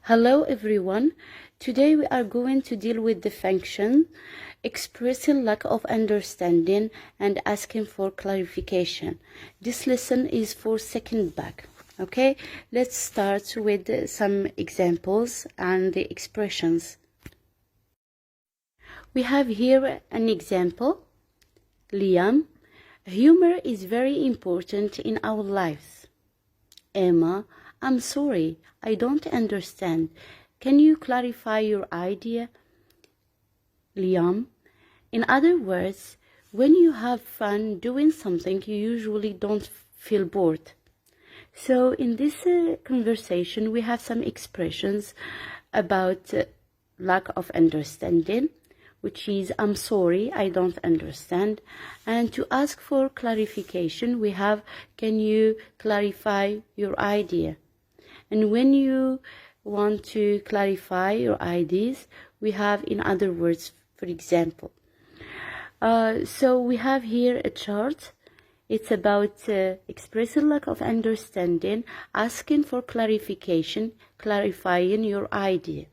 Hello everyone. Today we are going to deal with the function expressing lack of understanding and asking for clarification. This lesson is for second back. Okay, let's start with some examples and the expressions. We have here an example. Liam, humor is very important in our lives. Emma, I'm sorry, I don't understand. Can you clarify your idea? Liam, in other words, when you have fun doing something, you usually don't feel bored. So in this conversation, we have some expressions about lack of understanding, which is I'm sorry, I don't understand. And to ask for clarification, we have can you clarify your idea? And when you want to clarify your ideas, we have in other words, for example. So we have here a chart. It's about expressing lack of understanding, asking for clarification, clarifying your idea.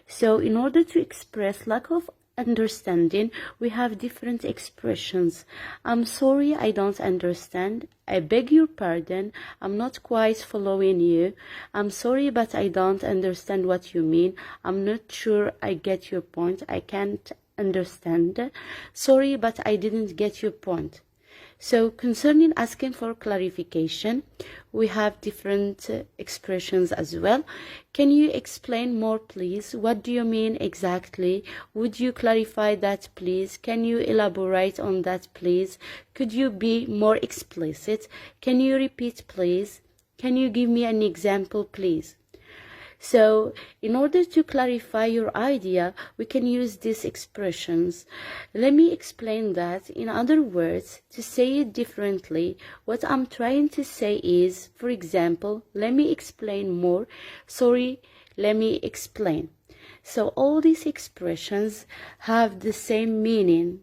So in order to express lack of understanding, we have different expressions. I'm sorry, I don't understand. I beg your pardon, I'm not quite following you. I'm sorry, but I don't understand what you mean. I'm not sure I get your point. I can't understand. Sorry, but I didn't get your point. So concerning asking for clarification, we have different expressions as well. Can you explain more, please? What do you mean exactly? Would you clarify that, please? Can you elaborate on that, please? Could you be more explicit? Can you repeat, please? Can you give me an example, please? So, in order to clarify your idea, we can use these expressions. Let me explain that. In other words, to say it differently, what I'm trying to say is, for example, let me explain more. Sorry, let me explain. So, all these expressions have the same meaning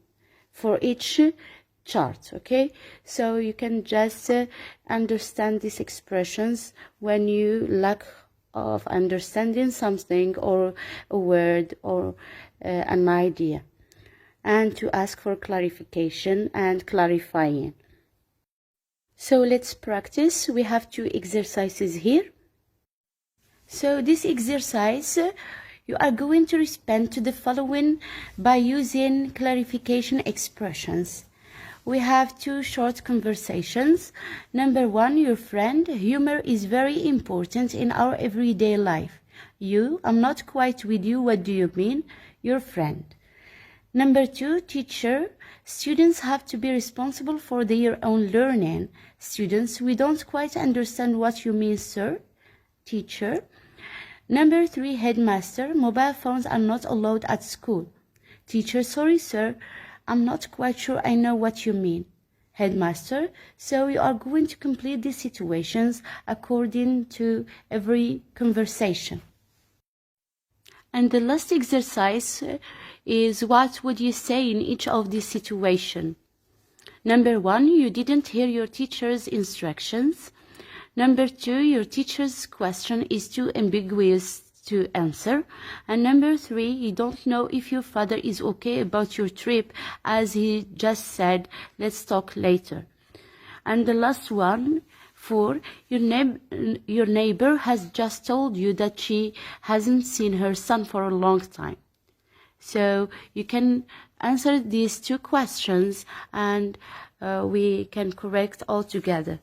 for each chart, okay? So, you can just understand these expressions when you lack of understanding something or a word or an idea, and to ask for clarification and clarifying. So let's practice. We have two exercises here. So this exercise, you are going to respond to the following by using clarification expressions. We have two short conversations. Number one, your friend. Humor is very important in our everyday life. You, I'm not quite with you. What do you mean? Your friend. Number two, teacher. Students have to be responsible for their own learning. Students, we don't quite understand what you mean, sir. Teacher. Number three, headmaster. Mobile phones are not allowed at school. Teacher, sorry, sir. I'm not quite sure I know what you mean. Headmaster, so you are going to complete these situations according to every conversation. And the last exercise is what would you say in each of these situations? Number one, you didn't hear your teacher's instructions. Number two, your teacher's question is too ambiguous to answer. And number three, you don't know if your father is okay about your trip, as he just said, let's talk later. And the last one, four, your neighbor has just told you that she hasn't seen her son for a long time. So you can answer these two questions and we can correct all together.